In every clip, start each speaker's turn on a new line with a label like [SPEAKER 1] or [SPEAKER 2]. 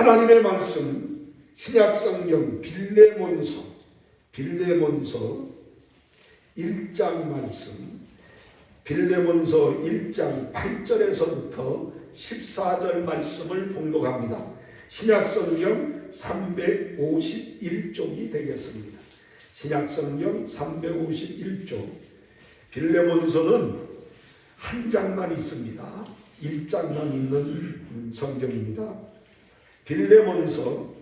[SPEAKER 1] 하나님의 말씀 신약성경 빌레몬서 1장 말씀, 빌레몬서 1장 8절에서부터 14절 말씀을 봉독합니다. 신약성경 351쪽이 되겠습니다. 신약성경 351쪽. 빌레몬서는 한 장만 있습니다. 1장만 있는 성경입니다. 빌레몬서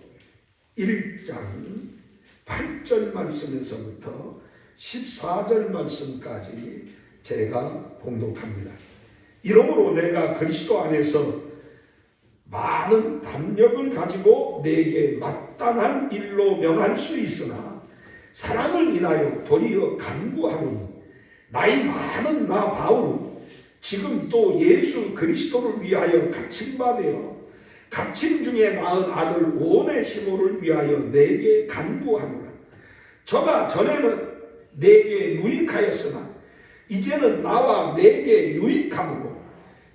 [SPEAKER 1] 1장 8절 말씀에서부터 14절 말씀까지 제가 봉독합니다. 이러므로 내가 그리스도 안에서 많은 담력을 가지고 내게 마땅한 일로 명할 수 있으나 사랑을 인하여 도리어 간구하노니 나이 많은 나 바울은 지금 또 예수 그리스도를 위하여 갇힌 바 되어 갇힌 중에 낳은 아들 오네시모를 위하여 내게 간구하노라. 저가 전에는 내게 무익하였으나 이제는 나와 내게 유익함으로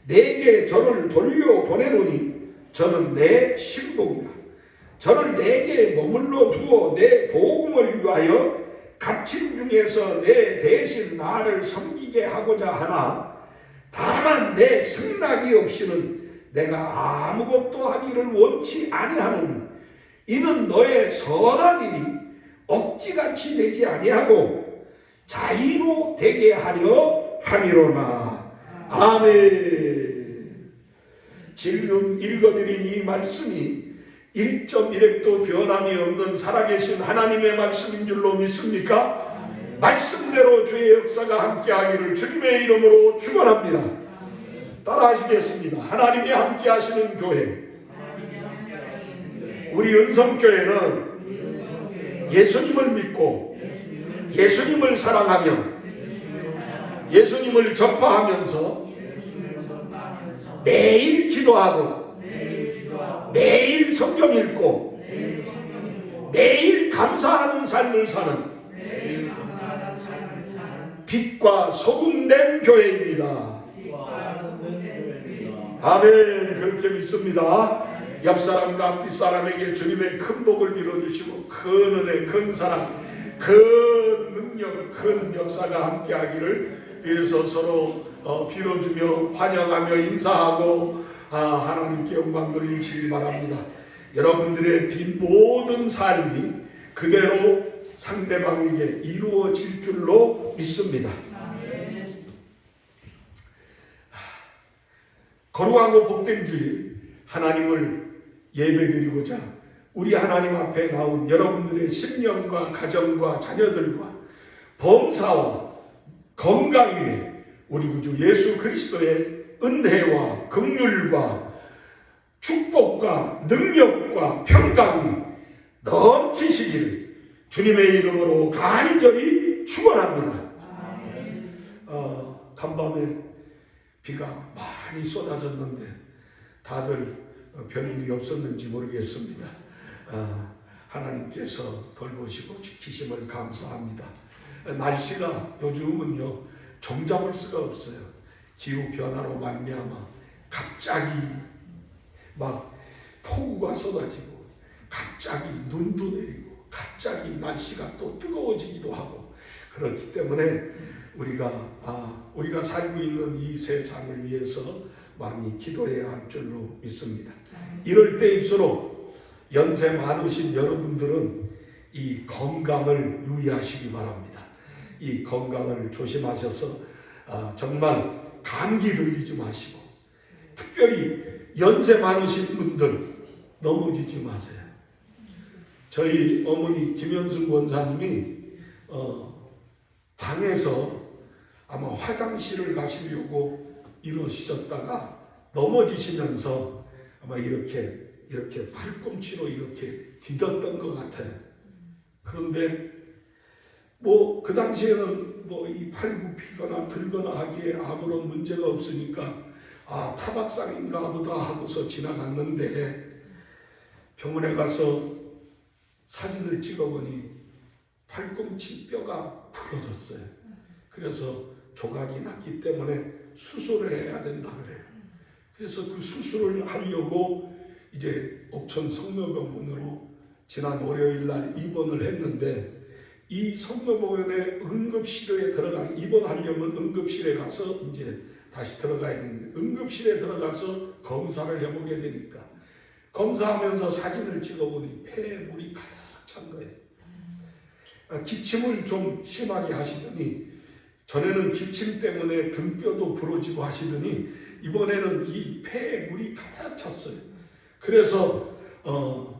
[SPEAKER 1] 내게 저를 돌려보내노니 저는 내 신복이라. 저를 내게 머물러 두어 내 복음을 위하여 갇힌 중에서 내 대신 나를 섬기게 하고자 하나 다만 내 승낙이 없이는 내가 아무것도 하기를 원치 아니하노니 이는 너의 선한 일이 억지같이 되지 아니하고 자의로 되게 하려 함이로나. 아멘. 지금 읽어드린 이 말씀이 1.1획도 변함이 없는 살아계신 하나님의 말씀인 줄로 믿습니까? 아멘. 말씀대로 주의 역사가 함께하기를 주님의 이름으로 축원합니다. 따라 하시겠습니다. 하나님이 함께 하시는 교회. 우리 은성교회는 예수님을 믿고 예수님을 사랑하며 예수님을 전파하면서 매일 기도하고 매일 성경 읽고 매일 감사하는 삶을 사는 빛과 소금된 교회입니다. 아멘. 그렇게 믿습니다. 옆 사람과 앞뒷 사람에게 주님의 큰 복을 빌어주시고 큰 은혜, 큰 사랑, 큰 능력, 큰 역사가 함께하기를 위해서 서로 빌어주며 환영하며 인사하고 하나님께 영광 돌리시기 바랍니다. 여러분들의 빈 모든 삶이 그대로 상대방에게 이루어질 줄로 믿습니다. 거룩하고 복된 주일 하나님을 예배드리고자 우리 하나님 앞에 나온 여러분들의 심령과 가정과 자녀들과 범사와 건강 위에 우리 구주 예수 그리스도의 은혜와 긍휼과 축복과 능력과 평강이 넘치시기를 주님의 이름으로 간절히 축원합니다. 간밤에 비가 많이 쏟아졌는데 다들 별일이 없었는지 모르겠습니다. 하나님께서 돌보시고 지키심을 감사합니다. 날씨가 요즘은요 정잡을 수가 없어요. 기후 변화로 말미암아 갑자기 막 폭우가 쏟아지고 갑자기 눈도 내리고 갑자기 날씨가 또 뜨거워지기도 하고 그렇기 때문에 우리가 살고 있는 이 세상을 위해서 많이 기도해야 할 줄로 믿습니다. 이럴 때일수록 연세 많으신 여러분들은 이 건강을 유의하시기 바랍니다. 이 건강을 조심하셔서 정말 감기 들리지 마시고 특별히 연세 많으신 분들 넘어지지 마세요. 저희 어머니 김현숙 원사님이 방에서 아마 화장실을 가시려고 이러시셨다가 넘어지시면서 아마 이렇게 팔꿈치로 이렇게 디뎠던 것 같아요. 그런데 그 당시에는 이 팔 굽히거나 들거나 하기에 아무런 문제가 없으니까 타박상인가 보다 하고서 지나갔는데 병원에 가서 사진을 찍어보니 팔꿈치 뼈가 부러졌어요. 그래서 조각이 났기 때문에 수술을 해야 된다 그래요. 그래서 그 수술을 하려고 이제 옥천 성묘병원으로 지난 월요일 날 입원을 했는데, 이 성묘병원의 응급실에 입원하려면 응급실에 가서 이제 다시 들어가야 되는데, 응급실에 들어가서 검사를 해보게 되니까 검사하면서 사진을 찍어보니 폐에 물이 가득 찬 거예요. 기침을 좀 심하게 하시더니, 전에는 기침 때문에 등뼈도 부러지고 하시더니 이번에는 이 폐에 물이 가득 찼어요. 그래서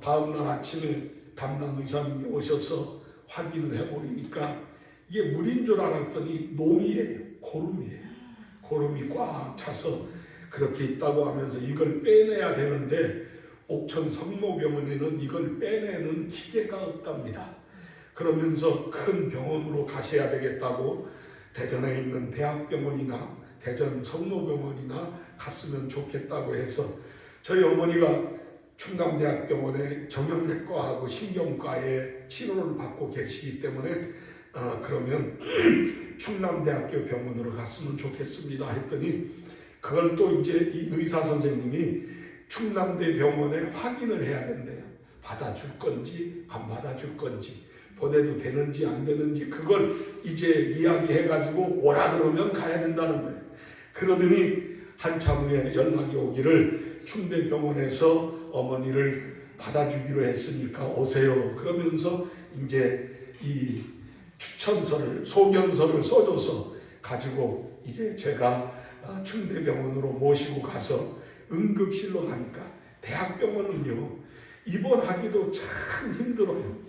[SPEAKER 1] 다음날 아침에 담당 의사님이 오셔서 확인을 해보니까 이게 물인 줄 알았더니 농이에요. 고름이에요. 고름이 꽉 차서 그렇게 있다고 하면서 이걸 빼내야 되는데, 옥천 성모병원에는 이걸 빼내는 기계가 없답니다. 그러면서 큰 병원으로 가셔야 되겠다고 대전에 있는 대학병원이나 대전 성모병원이나 갔으면 좋겠다고 해서, 저희 어머니가 충남대학병원의 정형외과하고 신경과에 치료를 받고 계시기 때문에 그러면 충남대학교 병원으로 갔으면 좋겠습니다 했더니, 그걸 또 이제 이 의사 선생님이 충남대 병원에 확인을 해야 된대요. 받아줄 건지 안 받아줄 건지, 보내도 되는지 안 되는지, 그걸 이제 이야기해가지고 오라 그러면 가야 된다는 거예요. 그러더니 한참 후에 연락이 오기를 충대병원에서 어머니를 받아주기로 했으니까 오세요. 그러면서 이제 이 추천서를, 소견서를 써줘서 가지고 이제 제가 충대병원으로 모시고 가서 응급실로 가니까, 대학병원은요 입원하기도 참 힘들어요.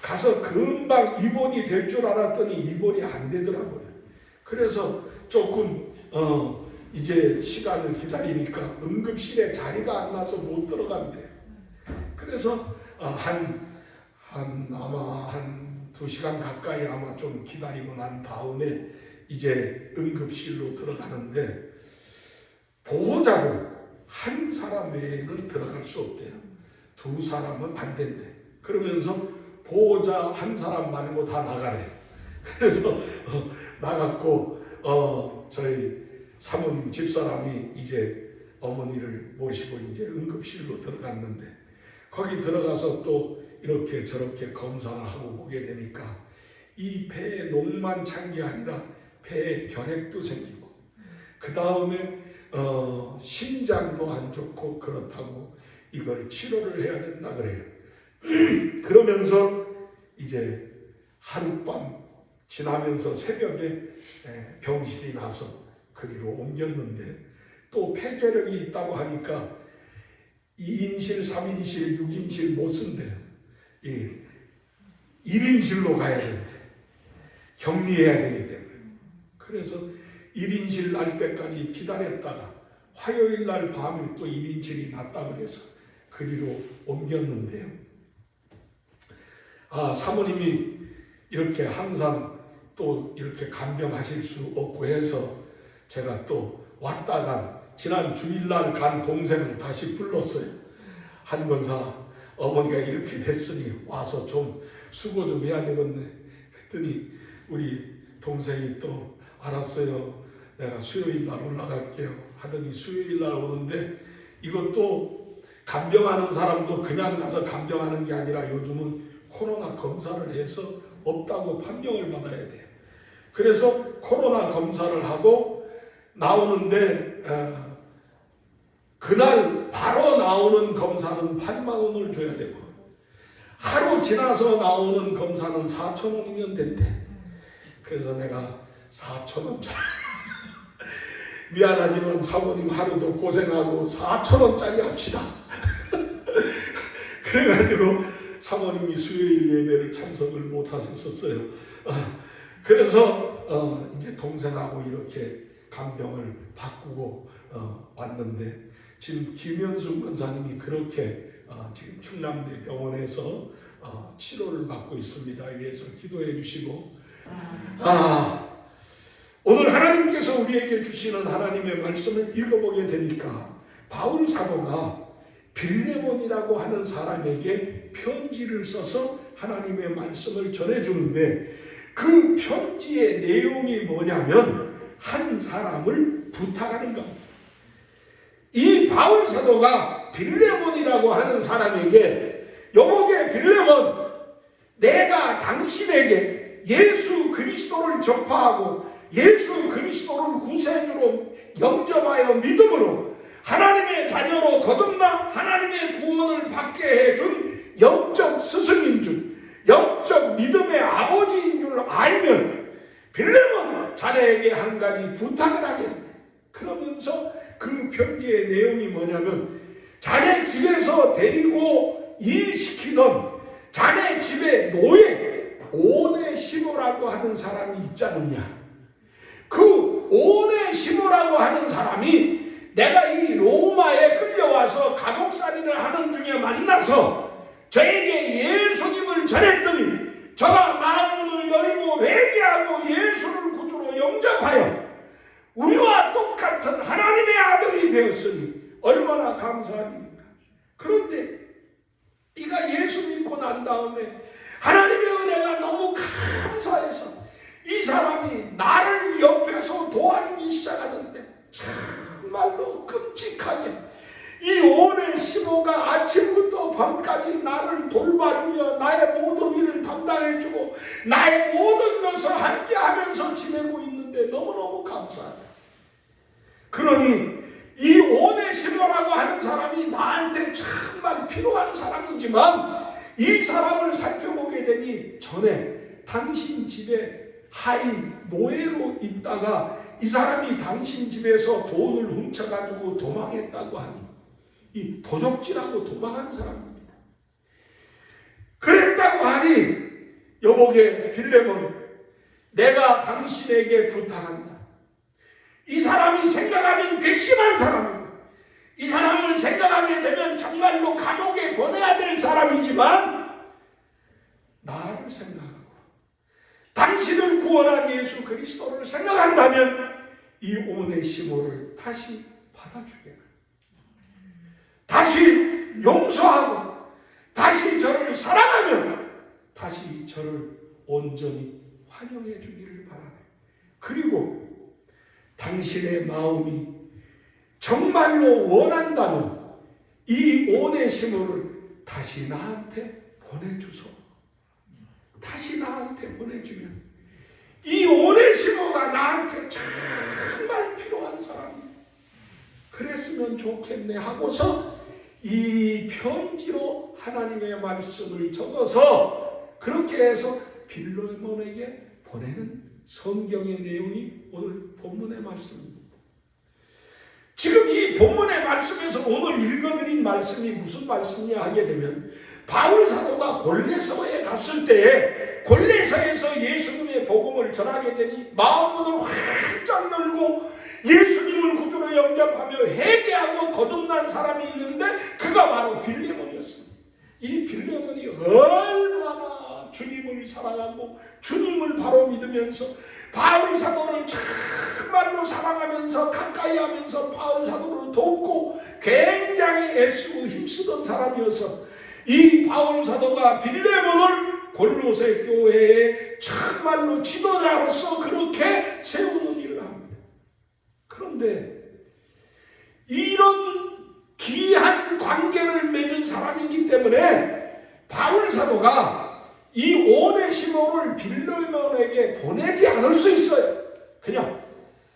[SPEAKER 1] 가서 금방 입원이 될 줄 알았더니 입원이 안 되더라고요. 그래서 조금 이제 시간을 기다리니까 응급실에 자리가 안 나서 못 들어간대요. 그래서 아마 한 2시간 가까이 아마 좀 기다리고 난 다음에 이제 응급실로 들어가는데, 보호자도 한 사람 외에는 들어갈 수 없대요. 2사람은 안 된대. 그러면서 보호자 한 사람 말고 다 나가래. 그래서 나갔고 저희 사모님 집사람이 이제 어머니를 모시고 이제 응급실로 들어갔는데, 거기 들어가서 또 이렇게 저렇게 검사를 하고 보게 되니까 이 폐에 농만 찬 게 아니라 폐에 결핵도 생기고, 그 다음에 심장도 안 좋고 그렇다고 이걸 치료를 해야 된다 그래요. 그러면서 이제 하룻밤 지나면서 새벽에 병실이 나서 그리로 옮겼는데, 또 폐결핵이 있다고 하니까 2인실, 3인실, 6인실 못 쓴대요. 1인실로 가야 된대. 격리해야 되기 때문에. 그래서 1인실 날 때까지 기다렸다가 화요일 날 밤에 또 1인실이 났다고 해서 그리로 옮겼는데요. 사모님이 이렇게 항상 또 이렇게 간병하실 수 없고 해서 제가 또 왔다가 지난 주일날 간 동생을 다시 불렀어요. 한권사 어머니가 이렇게 됐으니 와서 좀 수고 좀 해야 되겠네. 그랬더니 우리 동생이 또 알았어요. 내가 수요일 날 올라갈게요 하더니 수요일 날 오는데, 이것도 간병하는 사람도 그냥 가서 간병하는 게 아니라 요즘은 코로나 검사를 해서 없다고 판명을 받아야 돼요. 그래서 코로나 검사를 하고 나오는데 그날 바로 나오는 검사는 8만 원을 줘야 되고, 하루 지나서 나오는 검사는 4,000원이면 된대. 그래서 내가 4,000원짜리 미안하지만 사모님 하루도 고생하고 4,000원짜리 합시다. 그래가지고 사모님이 수요일 예배를 참석을 못 하셨었어요. 그래서 이제 동생하고 이렇게 간병을 바꾸고 왔는데, 지금 김현숙 권사님이 그렇게 지금 충남대 병원에서 치료를 받고 있습니다. 위해서 기도해 주시고, 오늘 하나님께서 우리에게 주시는 하나님의 말씀을 읽어보게 되니까, 바울 사도가 빌레몬이라고 하는 사람에게 편지를 써서 하나님의 말씀을 전해주는데, 그 편지의 내용이 뭐냐면 한 사람을 부탁하는 겁니다. 이 바울 사도가 빌레몬이라고 하는 사람에게 여보게 빌레몬, 내가 당신에게 예수 그리스도를 전파하고 예수 그리스도를 구세주로 영접하여 믿음으로 하나님의 자녀로 거듭나 하나님의 구원을 받게 해준 영적 스승인 줄, 영적 믿음의 아버지인 줄 알면 빌레몬, 자네에게 한 가지 부탁을 하겠네. 그러면서 그 편지의 내용이 뭐냐면, 자네 집에서 데리고 일시키던 자네 집에 노예 오네시모라고 하는 사람이 있지 않느냐. 그 오네시모라고 하는 사람이 내가 이 로마에 끌려와서 감옥살이를 하는 중에 만나서 저에게 예수님을 전했더니 저가 마음문을 열고 회개하고 예수를 구주로 영접하여 우리와 똑같은 하나님의 아들이 되었으니 얼마나 감사합니까? 그런데 네가 예수 믿고 난 다음에 하나님의 은혜가 너무 감사해서 이 사람이 나를 옆에서 도와주기 시작하는데 정말로 끔찍하게 이 오네시모가 아침부터 밤까지 나를 돌봐주며 나의 모든 일을 담당해주고 나의 모든 것을 함께하면서 지내고 있는데 너무너무 감사해요. 그러니 이 오네시모라고 하는 사람이 나한테 정말 필요한 사람이지만 이 사람을 살펴보게 되니 전에 당신 집에 하인 노예로 있다가 이 사람이 당신 집에서 돈을 훔쳐가지고 도망했다고 하니 이 도적질하고 도망한 사람입니다. 그랬다고 하니 여보게 빌레몬, 내가 당신에게 부탁한다. 이 사람이 생각하면 괘씸한 사람입니다. 이 사람을 생각하게 되면 정말로 감옥에 보내야 될 사람이지만 나를 생각하고 당신을 구원한 예수 그리스도를 생각한다면 이 오네시모를 다시 받아주게, 다시 용서하고 다시 저를 사랑하면 다시 저를 온전히 환영해 주기를 바라네. 그리고 당신의 마음이 정말로 원한다면 이 오네시모를 다시 나한테 보내주소. 다시 나한테 보내주면 이 오네시모가 나한테 정말 필요한 사람이 그랬으면 좋겠네 하고서 이 편지로 하나님의 말씀을 적어서 그렇게 해서 빌레몬에게 보내는 성경의 내용이 오늘 본문의 말씀입니다. 지금 이 본문의 말씀에서 오늘 읽어드린 말씀이 무슨 말씀이냐 하게 되면 바울 사도가 골로새에 갔을 때에 골로새에서 예수님의 복음을 전하게 되니 마음문을 활짝 열고 예수님을 구주로 영접하며 회개하고 거듭난 사람이 있는데 그가 바로 빌레몬이었습니다. 이 빌레몬이 얼마나 주님을 사랑하고 주님을 바로 믿으면서 바울 사도를 정말로 사랑하면서 가까이 하면서 바울 사도를 돕고 굉장히 애쓰고 힘쓰던 사람이어서 이 바울 사도가 빌레몬을 골로새 교회의 정말로 지도자로서 그렇게 세우는 일을 합니다. 그런데 이런 귀한 관계를 맺은 사람이기 때문에 바울 사도가 이 오네시모를 빌레몬에게 보내지 않을 수 있어요. 그냥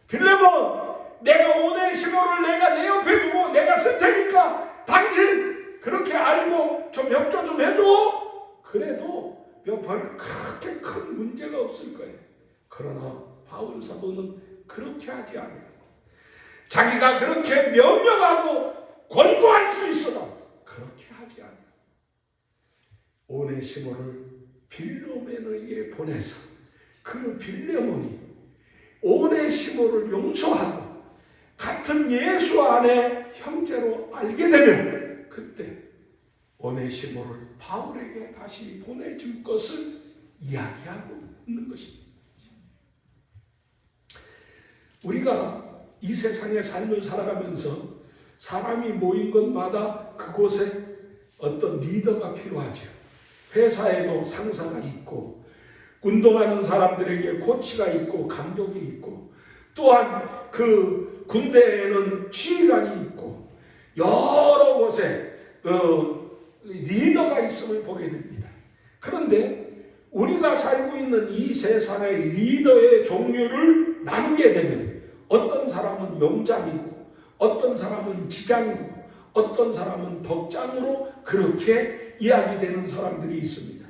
[SPEAKER 1] 빌레몬, 내가 오네시모를 내가 내 옆에 두고 내가 쓸 테니까 당신 그렇게 알고 좀 협조 좀 해줘. 그래도 별 그렇게 큰 문제가 없을 거예요. 그러나 바울 사도는 그렇게 하지 않아요. 자기가 그렇게 명령하고 권고할 수 있어도 그렇게 하지 않아요. 오네시모를 빌레몬에게 보내서 그 빌레몬이 오네시모를 용서하고 같은 예수 안에 형제로 알게 되면 그때 오네시모를 바울에게 다시 보내줄 것을 이야기하고 있는 것입니다. 우리가 이 세상의 삶을 살아가면서 사람이 모인 곳마다 그곳에 어떤 리더가 필요하죠. 회사에도 상사가 있고 운동하는 사람들에게 코치가 있고 감독이 있고 또한 그 군대에는 지휘관이 있고 여러 곳에 리더가 있음을 보게 됩니다. 그런데 우리가 살고 있는 이 세상의 리더의 종류를 나누게 되면 어떤 사람은 용장이고 어떤 사람은 지장이고 어떤 사람은 덕장으로 그렇게 이야기되는 사람들이 있습니다.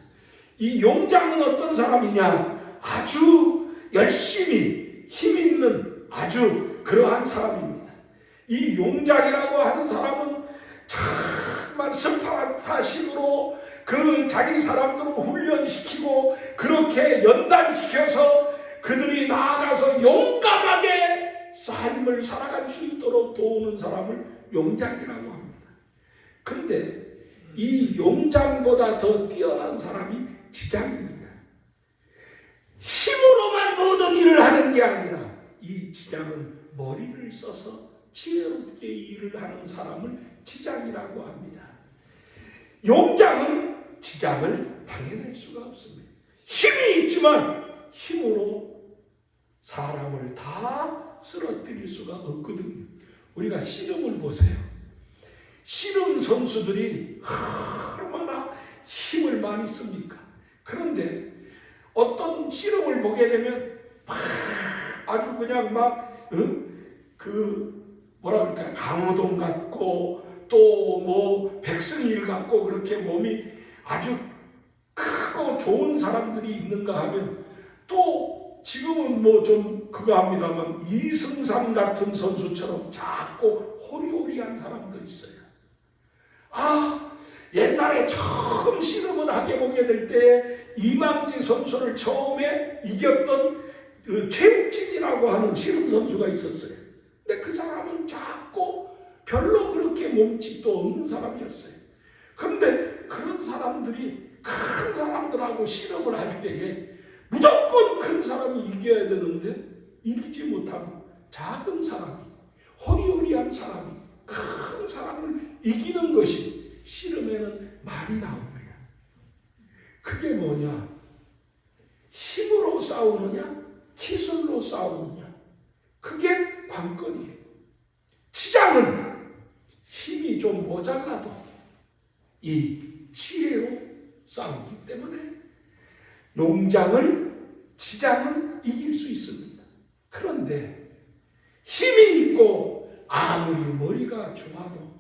[SPEAKER 1] 이 용장은 어떤 사람이냐? 아주 열심히 힘 있는 아주 그러한 사람입니다. 이 용장이라고 하는 사람은 정말 스파르타식으로 그 자기 사람들을 훈련시키고 그렇게 연단시켜서 그들이 나아가서 용감하게 삶을 살아갈 수 있도록 도우는 사람을 용장이라고 합니다. 그런데 이 용장보다 더 뛰어난 사람이 지장입니다. 힘으로만 모든 일을 하는 게 아니라 이 지장은 머리를 써서 지혜롭게 일을 하는 사람을 지장이라고 합니다. 용장은 지장을 당해낼 수가 없습니다. 힘이 있지만 힘으로 사람을 다 쓰러뜨릴 수가 없거든요. 우리가 씨름을 보세요. 씨름 선수들이 얼마나 힘을 많이 씁니까? 그런데 어떤 씨름을 보게 되면 아주 그냥 뭐라 그럴까요? 강호동 같고 또 뭐 백승일 같고 그렇게 몸이 아주 크고 좋은 사람들이 있는가 하면 또 지금은 뭐 좀 그거 합니다만 이승삼 같은 선수처럼 작고 호리호리한 사람도 있어요. 옛날에 처음 씨름을 하게 보게 될 때 이만기 선수를 처음에 이겼던 그 최욱진이라고 하는 씨름 선수가 있었어요. 근데 그 사람은 작고 별로 그렇게 몸집도 없는 사람이었어요. 그런데 그런 사람들이 큰 사람들하고 씨름을 할 때에 무조건 큰 사람이 이겨야 되는데 이기지 못하고 작은 사람이 호리호리한 사람이 큰 사람을 이기는 것이 씨름에는 많이 나옵니다. 그게 뭐냐? 힘으로 싸우느냐? 기술로 싸우느냐? 그게 관건이에요. 지장은 힘이 좀 모자라도 이 지혜로 싸우기 때문에 지장은 이길 수 있습니다. 그런데 힘이 있고 아무리 머리가 좋아도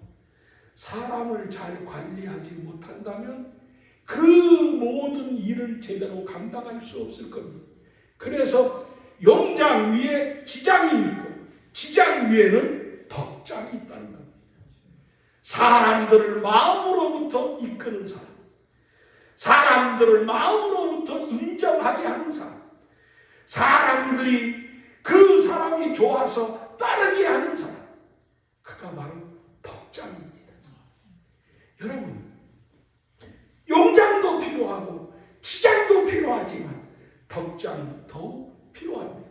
[SPEAKER 1] 사람을 잘 관리하지 못한다면 그 모든 일을 제대로 감당할 수 없을 겁니다. 그래서 용장 위에 지장이 있고 지장 위에는 덕장이 있다는 겁니다. 사람들을 마음으로부터 이끄는 사람, 사람들을 마음으로부터 인정하게 하는 사람, 사람들이 그 사람이 좋아서 따르게 하는 사람, 그가 바로 덕장입니다. 여러분, 용장도 필요하고 지장도 필요하지만 덕장이 더욱 필요합니다.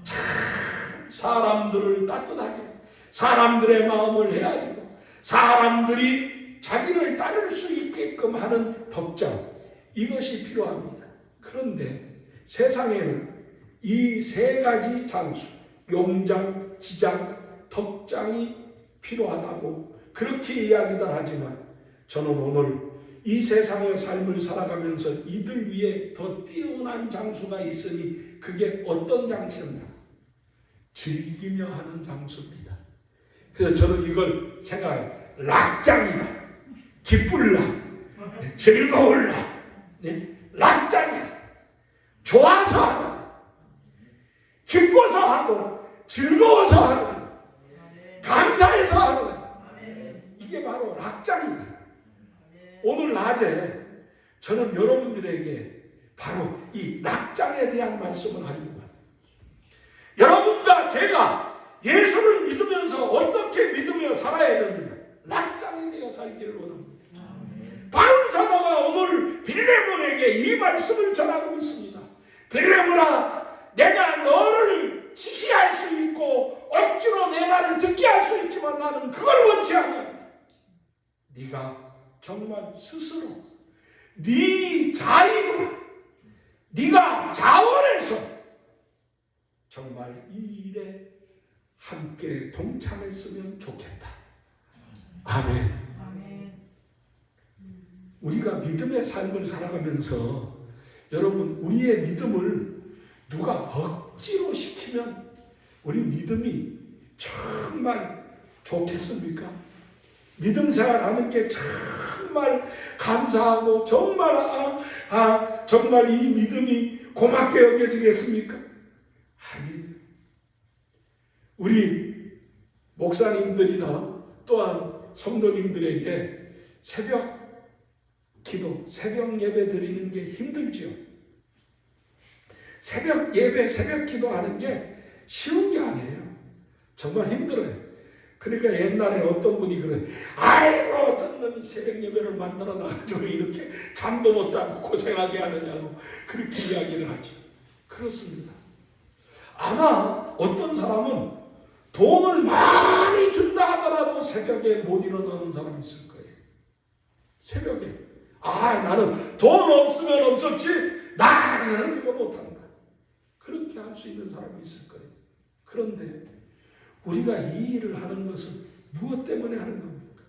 [SPEAKER 1] 참 사람들을 따뜻하게, 사람들의 마음을 헤아리고 사람들이 자기를 따를 수 있게끔 하는 덕장, 이것이 필요합니다. 그런데 세상에는 이 세 가지 장수, 용장, 지장, 덕장이 필요하다고 그렇게 이야기들 하지만 저는 오늘 이 세상의 삶을 살아가면서 이들 위에 더 뛰어난 장수가 있으니 그게 어떤 장수냐? 즐기며 하는 장수입니다. 그래서 저는 이걸 생각해요. 락장이다. 기쁠라. 즐거울라. 락장이다. 좋아서 하고 기뻐서 하고 즐거워서 하고 감사해서 하고 이게 바로 락장입니다. 오늘 낮에 저는 여러분들에게 바로 이 락장에 대한 말씀을 하려고 합니다. 여러분과 제가 예수를 믿으면서 어떻게 믿으며 살아야 되느냐, 락장이 되어 살기를 원합니다. 바울 사도가 오늘 빌레몬에게 이 말씀을 전하고 있습니다. 빌레몬아, 내가 너를 지시할 수 있고 억지로 내 말을 듣게 할 수 있지만 나는 그걸 원치 않아. 네가 정말 스스로 네 자의로 네가 자원해서 정말 이 일에 함께 동참했으면 좋겠다. 아멘.
[SPEAKER 2] 아멘.
[SPEAKER 1] 우리가 믿음의 삶을 살아가면서 여러분 우리의 믿음을 누가 억지로 시키면 우리 믿음이 정말 좋겠습니까? 믿음 생활하는 게 정말 감사하고 정말 이 믿음이 고맙게 여겨지겠습니까? 아니, 우리 목사님들이나 또한 성도님들에게 새벽 기도, 새벽 예배 드리는 게 힘들지요. 새벽 예배, 새벽 기도하는 게 쉬운 게 아니에요. 정말 힘들어요. 그러니까 옛날에 어떤 분이 그래, 아이고 어떤 놈이 새벽 예배를 만들어 놔가지고 이렇게 잠도 못 자고 고생하게 하느냐고 그렇게 이야기를 하죠. 그렇습니다. 아마 어떤 사람은 돈을 많이 준다 하더라도 새벽에 못 일어나는 사람이 있을 거예요. 새벽에 나는 돈 없으면 없었지 나는 그거 못한다. 그렇게 할 수 있는 사람이 있을 거예요. 그런데 우리가 이 일을 하는 것은 무엇 때문에 하는 겁니까?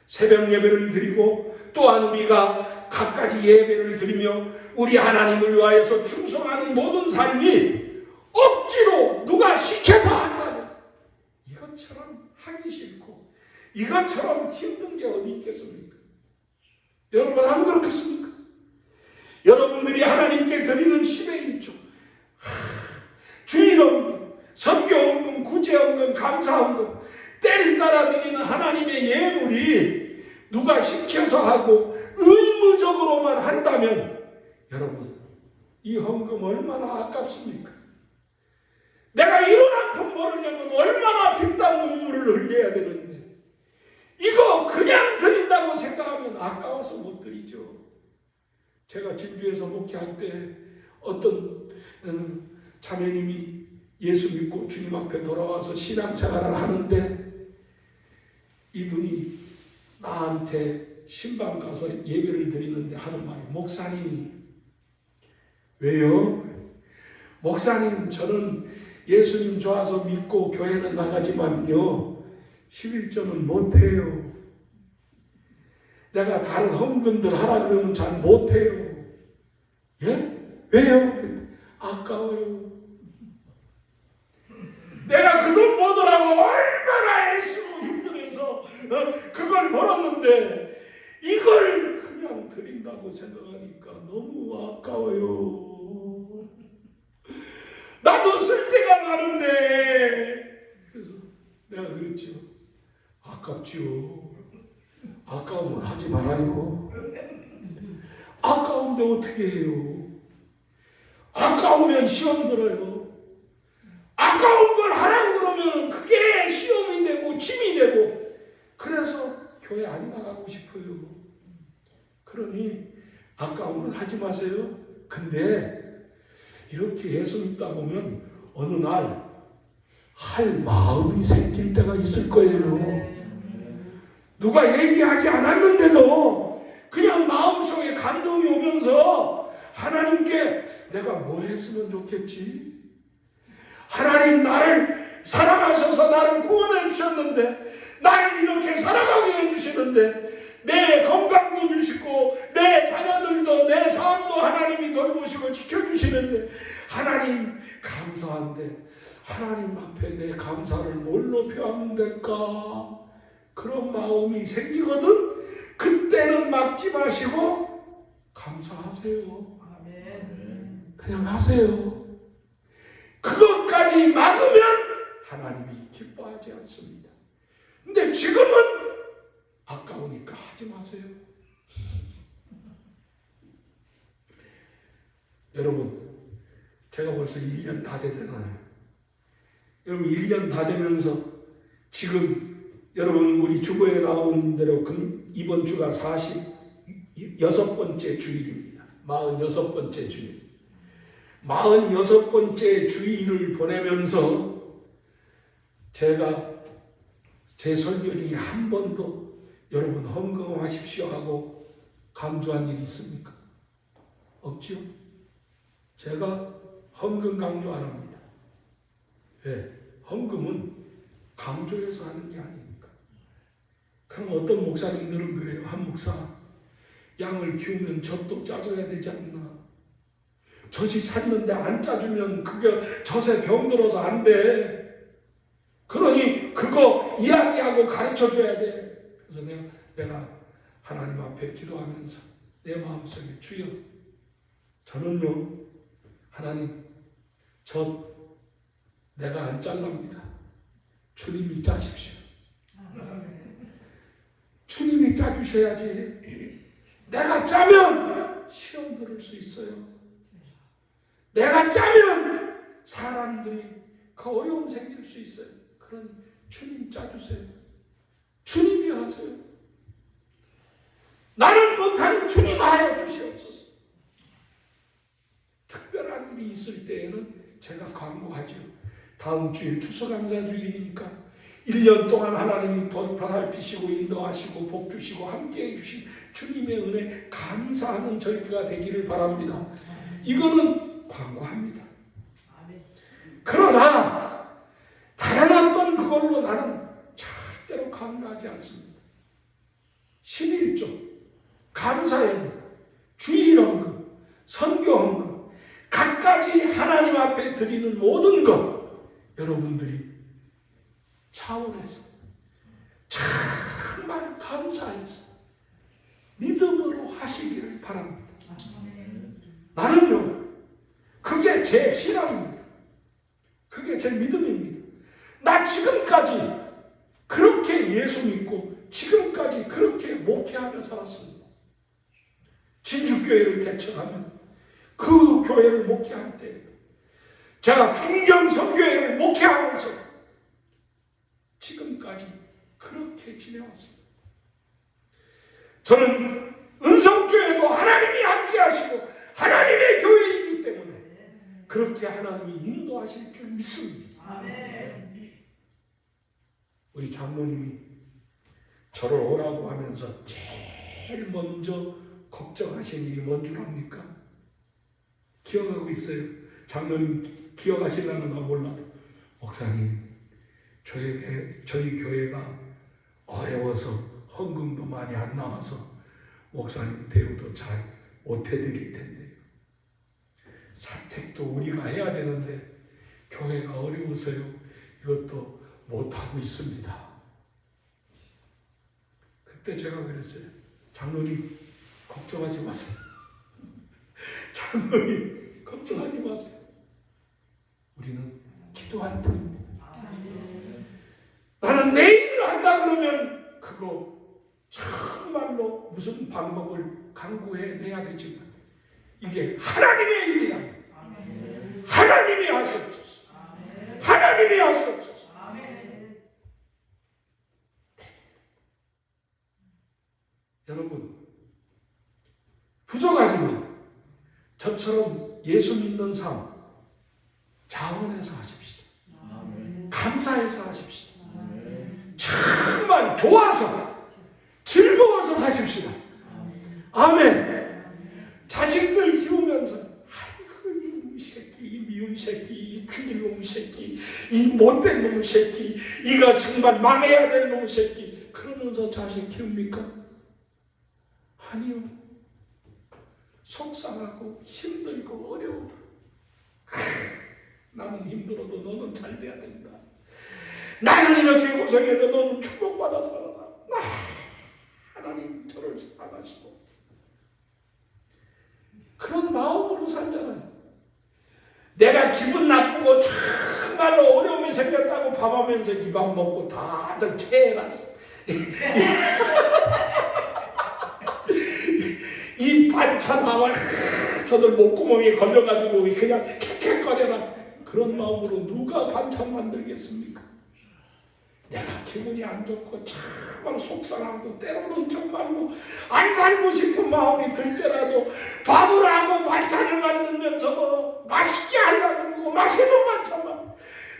[SPEAKER 1] 새벽 예배를 드리고 또한 우리가 갖가지 예배를 드리며 우리 하나님을 위하여서 충성하는 모든 삶이 억지로 누가 시켜서 한다면 이것처럼 하기 싫고 이것처럼 힘든 게 어디 있겠습니까? 여러분 안 그렇겠습니까? 여러분들이 하나님께 드리는 10의 1조 주일헌금, 선교헌금, 구제헌금, 감사헌금 때를 따라 드리는 하나님의 예물이 누가 시켜서 하고 의무적으로만 한다면 여러분 이 헌금 얼마나 아깝습니까? 내가 이런 아픔 모르려면 얼마나 피땀 눈물을 흘려야 되는데 이거 그냥 드린다고 생각하면 아까워서 못 드리죠. 제가 진주에서 목회할 때 어떤 자매님이 예수 믿고 주님 앞에 돌아와서 신앙생활을 하는데 이분이 나한테 신방 가서 예배를 드리는데 하는 말이 목사님 왜요? 목사님 저는 예수님 좋아서 믿고 교회는 나가지만요 11조는 못해요. 내가 다른 헌금들 하라 그러면 잘 못해요. 예? 왜요? 아까워요. 내가 그 돈 버느라고 얼마나 애쓰고 힘들어서 그걸 벌었는데 이걸 그냥 드린다고 생각하니까 너무 아까워요. 나도 쓸 데가 많은데 그래서 내가 그랬죠. 아깝지요. 아까우면 하지 말아요. 아까운데 어떻게 해요? 아까우면 시험 들어요. 아까운 걸 하라고 그러면 그게 시험이 되고 짐이 되고 그래서 교회 안 나가고 싶어요. 그러니 아까운 건 하지 마세요. 근데 이렇게 예수 믿다 보면 어느 날 할 마음이 생길 때가 있을 거예요. 누가 얘기하지 않았는데도 그냥 마음속에 감동이 오면서 하나님께 내가 뭐 했으면 좋겠지? 하나님 나를 사랑하셔서 나를 구원해 주셨는데 나를 이렇게 살아가게 해주시는데 내 건강도 주시고 내 자녀들도 내 삶도 하나님이 돌보시고 지켜주시는데 하나님 감사한데 하나님 앞에 내 감사를 뭘로 표하면 될까? 그런 마음이 생기거든. 그때는 막지 마시고 감사하세요. 그냥 하세요. 그것까지 막으면 하나님이 기뻐하지 않습니다. 근데 지금은 아까우니까 하지 마세요. 여러분 제가 벌써 1년 다 되잖아요. 여러분 1년 다 되면서 지금 여러분 우리 주보에 나온 대로 이번 주가 46번째 주일입니다. 46번째 주일. 46번째 주일을 보내면서 제가 제 설교 중에 한 번도 여러분 헌금하십시오 하고 강조한 일이 있습니까? 없죠? 제가 헌금 강조 안 합니다. 왜? 헌금은 강조해서 하는 게 아닙니까? 그럼 어떤 목사님들은 그래요. 한 목사, 양을 키우면 젖도 짜줘야 되지 않나. 젖이 찼는데 안 짜주면 그게 젖에 병들어서 안 돼. 그러니 그거 이야기하고 가르쳐줘야 돼. 그래서 내가 하나님 앞에 기도하면서 내 마음속에 주여, 저는요 하나님 젖 내가 안 잘랍니다. 주님이 짜십시오. 주님이 짜주셔야지. 내가 짜면 시험 들을 수 있어요. 내가 짜면 사람들이 그 어려움 생길 수 있어요. 그러니 주님 짜주세요. 주님이 하세요. 나는 못하니 주님 하여 주시옵소서. 특별한 일이 있을 때에는 제가 강구하죠. 다음 주일 추수감사주일이니까 1년 동안 하나님이 보살피시고 인도하시고 복주시고 함께해 주신 주님의 은혜 감사하는 절기가 되기를 바랍니다. 이거는 광고합니다. 그러나 다른 어떤 그걸로 나는 절대로 강요하지 않습니다. 11조, 감사예물, 주일 헌금, 선교 헌금, 갖가지 하나님 앞에 드리는 모든 것 여러분들이 차원에서 정말 감사해서 믿음으로 하시기를 바랍니다. 나는요, 그게 제 신앙입니다. 그게 제 믿음입니다. 나 지금까지 그렇게 예수 믿고 지금까지 그렇게 목회하며 살았습니다. 진주교회를 개척하면 그 교회를 목회할 때 제가 중경선교회를 목회하면서 지금까지 그렇게 지내왔습니다. 저는 은성교회도 하나님이 함께 하시고 하나님의 교회이기 때문에 그렇게 하나님이 인도하실 줄 믿습니다. 아멘. 우리 장로님이 저를 오라고 하면서 제일 먼저 걱정하신 일이 뭔 줄 압니까? 기억하고 있어요. 장로님 기억하시려는가 몰라도 목사님, 저희 교회가 어려워서 헌금도 많이 안 나와서 목사님 대우도 잘 못해드릴 텐데 사택도 우리가 해야 되는데 교회가 어려워서요 이것도 못하고 있습니다. 그때 제가 그랬어요. 장로님 걱정하지 마세요. 장로님 걱정하지 마세요. 우리는 기도할 뿐입니다. 나는 내 일을 한다 그러면 그거 정말로 무슨 방법을 강구해내야 되지만 이게 하나님의 일이다. 하나님이 하시옵소서. 하나님이 하시옵소서. 여러분 부족하지만 저처럼 예수 믿는 삶 자원해서 하십시오. 감사해서 하십시오. 정말 좋아서 즐거워서 하십시오. 아멘. 자식들 키우면서 아이고 이 새끼, 이 미운 새끼, 이 죽일 놈 새끼, 이 못된 놈 새끼, 이가 정말 망해야 될 놈 새끼 그러면서 자식 키웁니까? 아니요. 속상하고 힘들고 어려워. 나는 힘들어도 너는 잘 돼야 된다. 나는 이렇게 고생해도 너는 축복받아 살아라. 하나님 저를 사랑하시고 그런 마음으로 살잖아요. 내가 기분 나쁘고 정말로 어려움이 생겼다고 밥하면서 이 밥 먹고 다들 체해라. 이 반찬 나와 저들 목구멍에 걸려가지고 그냥 캑캑거려라. 그런 마음으로 누가 반찬 만들겠습니까? 내가 기분이 안 좋고 정말 속상하고 때로는 정말로 안 살고 싶은 마음이 들 때라도 밥을 하고 반찬을 만들면서도 맛있게 하려고 그러고 맛있는 반찬만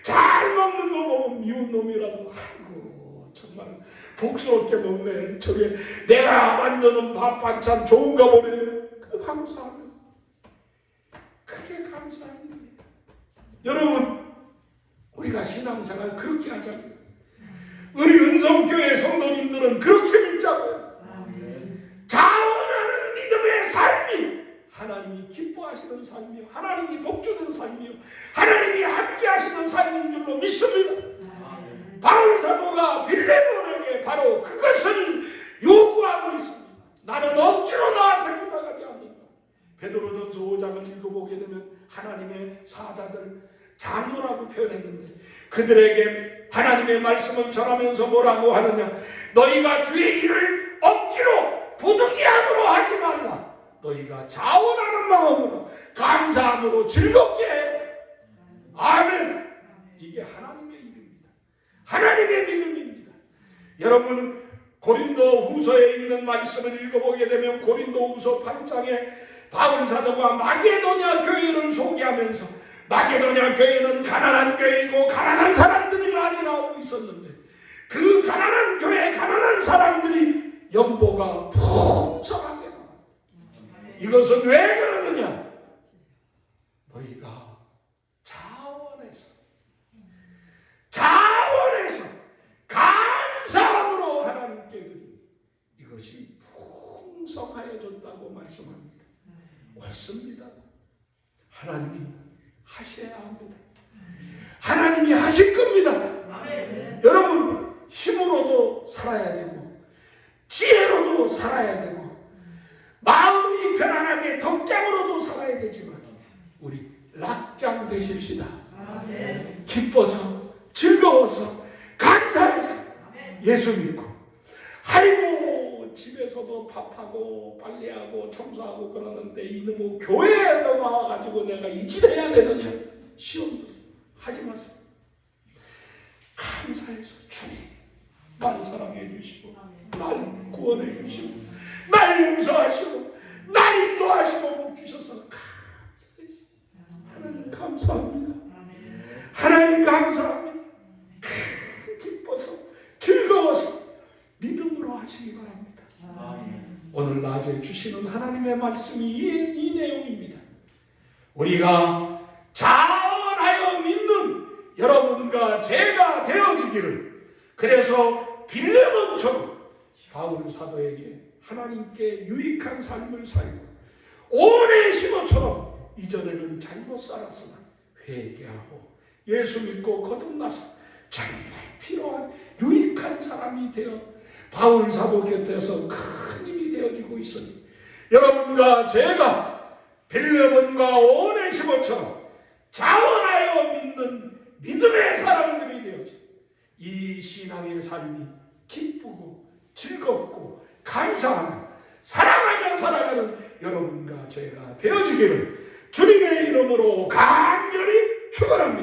[SPEAKER 1] 잘 먹는 거 보면 미운 놈이라도 아이고 정말 복스럽게 먹네. 저게 내가 만드는 밥 반찬 좋은가 보네. 감사합니다. 그게 감사합니다. 여러분 우리가 신앙생활 그렇게 하자고요. 우리 은성교회 성도님들은 그렇게 믿자고요. 자원하는 믿음의 삶이 하나님이 기뻐하시는 삶이요, 하나님이 복주는 삶이요, 하나님이 함께 하시는 삶인 줄로 믿습니다. 바울 사도가 빌레몬에게 바로 그것을 요구하고 있습니다. 나는 억지로 나한테 부탁하지 않는다. 베드로전서 5장을 읽어보게 되면 하나님의 사자들, 장로라고 표현했는데 그들에게 하나님의 말씀을 전하면서 뭐라고 하느냐, 너희가 주의 일을 억지로 부득이함으로 하지 말라. 너희가 자원하는 마음으로 감사함으로 즐겁게 해. 아멘. 이게 하나님의 일입니다. 하나님의 믿음입니다. 여러분, 고린도 후서에 있는 말씀을 읽어보게 되면 고린도 후서 8장에 바울 사도가 마게도냐 교회를 소개하면서, 마게도냐 교회는 가난한 교회이고 가난한 사람들이 많이 나오고 있었는데 그 가난한 교회, 가난한 사람들이 연보가 풍성하게 나와. 이것은 왜 그러느냐? 너희가 자원해서 감사함으로 하나님께 드린 이것이 풍성하여졌다고 말씀합니다. 옳습니다. 하나님이 하셔야 합니다. 하나님이 하실 겁니다. 아멘. 여러분, 힘으로도 살아야 되고 지혜로도 살아야 되고 마음이 편안하게 덕장으로도 살아야 되지만 우리 락장 되십시다. 아멘. 기뻐서 즐거워서 감사해서 예수 믿고, 아이고 집에서도 밥하고 빨래하고 청소하고 그러는데 이놈의 교회에도 나와가지고 내가 이질해야 되느냐? 시험도 하지 마세요. 감사해서 주님 날 사랑해 주시고 날 구원해 주시고 날 용서하시고 날 인도하시고 복 주셔서 감사해서 하나님 감사합니다. 하나님 감사합니다. 기뻐서 즐거워서 믿음으로 하시기 바랍니다. 오늘 낮에 주시는 하나님의 말씀이 이 내용입니다. 우리가 자원하여 믿는 여러분과 제가 되어지기를, 그래서 빌레몬처럼 바울 사도에게 하나님께 유익한 삶을 살고 오네시모처럼 이전에는 잘못 살았으나 회개하고 예수 믿고 거듭나서 정말 필요한 유익한 사람이 되어 바울 사도 곁에서 큰 힘이 되어지고 있으니 여러분과 제가 빌레몬과 오네시모처럼 자원하여 믿는 믿음의 사람들이 되어져 이 신앙의 삶이 기쁘고 즐겁고 감사하며 사랑하며 살아가는 여러분과 제가 되어지기를 주님의 이름으로 간절히 축원합니다.